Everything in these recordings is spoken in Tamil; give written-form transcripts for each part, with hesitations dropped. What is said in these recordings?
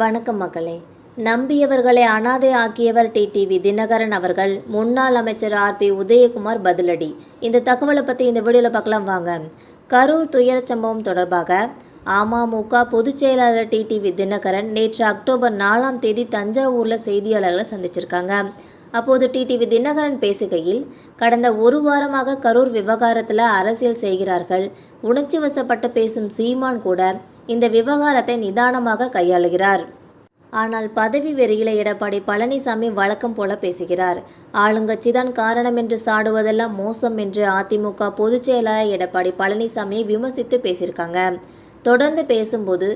வணக்கம் மக்களே. நம்பியவர்களை அனாதை ஆக்கியவர் டிடிவி தினகரன் அவர்கள் முன்னாள் அமைச்சர் ஆர்பி உதயகுமார் பதிலடி. இந்த தகவலை பற்றி இந்த வீடியோவில் பார்க்கலாம் வாங்க. கரூர் துயர சம்பவம் தொடர்பாக அமமுக பொதுச் செயலாளர் டிடிவி தினகரன் நேற்று அக்டோபர் 4ஆம் தேதி தஞ்சாவூரில் செய்தியாளர்களை சந்திச்சிருக்காங்க. அப்போது டிடிவி தினகரன் பேசுகையில், கடந்த ஒரு வாரமாக கரூர் விவகாரத்தில் அரசியல் செய்கிறார்கள். உணர்ச்சி வசப்பட்டு பேசும் சீமான் கூட இந்த விவகாரத்தை நிதானமாக கையாளுகிறார். ஆனால் பதவி வெறியில எடப்பாடி பழனிசாமி வழக்கம் போல பேசுகிறார். ஆளுங்கட்சிதான் காரணம் என்று சாடுவதெல்லாம் மோசம் என்று அதிமுக பொதுச் செயலாளர் எடப்பாடி பழனிசாமியை விமர்சித்து பேசியிருக்காங்க. தொடர்ந்து பேசும்போது,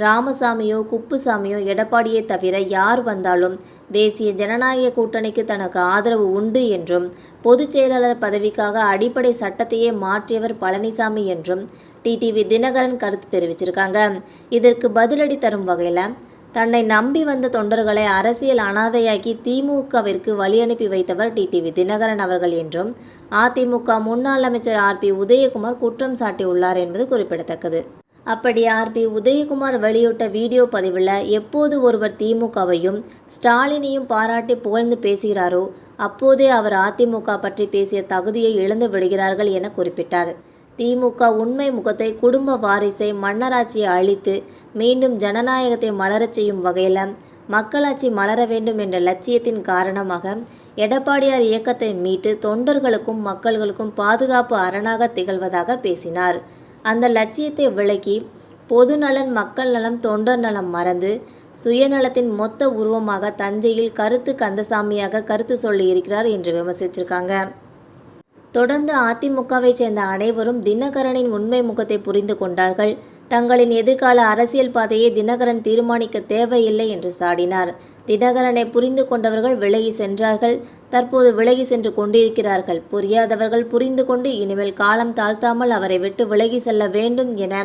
ராமசாமியோ குப்புசாமியோ எடப்பாடியை தவிர யார் வந்தாலும் தேசிய ஜனநாயக கூட்டணிக்கு தனக்கு ஆதரவு உண்டு என்றும், பொதுச் செயலாளர் பதவிக்காக அடிப்படை சட்டத்தையே மாற்றியவர் பழனிசாமி என்றும் டிடிவி தினகரன் கருத்து தெரிவிச்சிருக்காங்க. இதற்கு பதிலடி தரும் வகையில், தன்னை நம்பி வந்த தொண்டர்களை அரசியல் அனாதையாக்கி திமுகவிற்கு வழி அனுப்பி வைத்தவர் டிடிவி தினகரன் அவர்கள் என்றும் அதிமுக முன்னாள் அமைச்சர் ஆர்பி உதயகுமார் குற்றம் சாட்டியுள்ளார் என்பது குறிப்பிடத்தக்கது. அப்படி ஆர்பி உதயகுமார் வெளியிட்ட வீடியோ பதிவில், எப்போது ஒருவர் திமுகவையும் ஸ்டாலினையும் பாராட்டி புகழ்ந்து பேசுகிறாரோ அப்போதே அவர் அதிமுக பற்றி பேசிய தகுதியை இழந்து விடுகிறார்கள் என குறிப்பிட்டார். திமுக உண்மை முகத்தை, குடும்ப வாரிசை, மன்னராட்சியை அழித்து மீண்டும் ஜனநாயகத்தை மலரச் செய்யும் வகையில் மக்களாட்சி மலர வேண்டும் என்ற லட்சியத்தின் காரணமாக எடப்பாடியார் இயக்கத்தை மீட்டு தொண்டர்களுக்கும் மக்கள்களுக்கும் பாதுகாப்பு அரணாக திகழ்வதாக பேசினார். அந்த லட்சியத்தை விளக்கி, பொதுநலன், மக்கள் நலம், தொண்டர் நலம் மறந்து சுயநலத்தின் மொத்த உருவமாக தஞ்சையில் கருத்து கந்தசாமியாக கருத்து சொல்லி இருக்கிறார் என்று விமர்சிச்சிருக்காங்க. தொடர்ந்து அதிமுகவை சேர்ந்த அனைவரும் தினகரனின் உண்மை முகத்தை புரிந்து கொண்டார்கள். தங்களின் எதிர்கால அரசியல் பாதையை தினகரன் தீர்மானிக்க தேவையில்லை என்று சாடினார். தினகரனை புரிந்து கொண்டவர்கள் விலகி சென்றார்கள். தற்போது விலகி சென்று கொண்டிருக்கிறார்கள். புரியாதவர்கள் புரிந்து கொண்டு இனிமேல் காலம் தாழ்த்தாமல் அவரை விட்டு விலகி செல்ல வேண்டும் என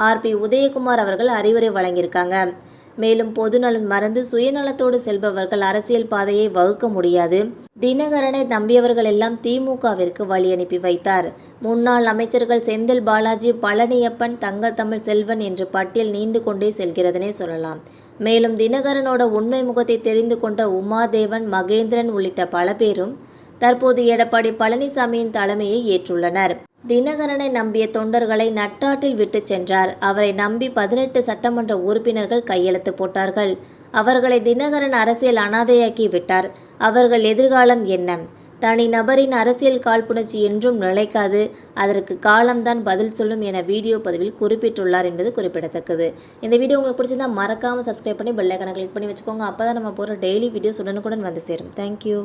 ஆர்பி உதயகுமார் அவர்கள் அறிவுரை வழங்கியிருக்காங்க. மேலும், பொதுநலன் மறந்து சுயநலத்தோடு செல்பவர்கள் அரசியல் பாதையை வகுக்க முடியாது. தினகரனை நம்பியவர்கள் எல்லாம் திமுகவிற்கு வழி அனுப்பி வைத்தார். முன்னாள் அமைச்சர்கள் செந்தில் பாலாஜி, பழனியப்பன், தங்கத்தமிழ் செல்வன் என்று பட்டியல் நீண்டு கொண்டே செல்கிறதுனே சொல்லலாம். மேலும், தினகரனோட உண்மை முகத்தை தெரிந்து கொண்ட உமாதேவன், மகேந்திரன் உள்ளிட்ட பல பேரும் தற்போது எடப்பாடி பழனிசாமியின் தலைமையை ஏற்றுள்ளனர். தினகரனை நம்பிய தொண்டர்களை நட்டாற்றில் விட்டு சென்றார். அவரை நம்பி 18 சட்டமன்ற உறுப்பினர்கள் கையெழுத்து போட்டார்கள். அவர்களை தினகரன் அரசியல் அனாதையாக்கி விட்டார். அவர்கள் எதிர்காலம் என்ன? தனி நபரின் அரசியல் காழ்ப்புணர்ச்சி என்றும் நிலைக்காது. அதற்கு காலம்தான் பதில் சொல்லும் என வீடியோ பதிவில் குறிப்பிட்டுள்ளார் என்பது குறிப்பிடத்தக்கது. இந்த வீடியோ உங்களுக்கு பிடிச்சிருந்தா மறக்காமல் சப்ஸ்கிரைப் பண்ணி பெல் ஐகானை கிளிக் பண்ணி வச்சுக்கோங்க. அப்போ தான் நம்ம போகிற டெய்லி வீடியோஸ் உடனுக்குடன் வந்து சேரும். தேங்க்யூ.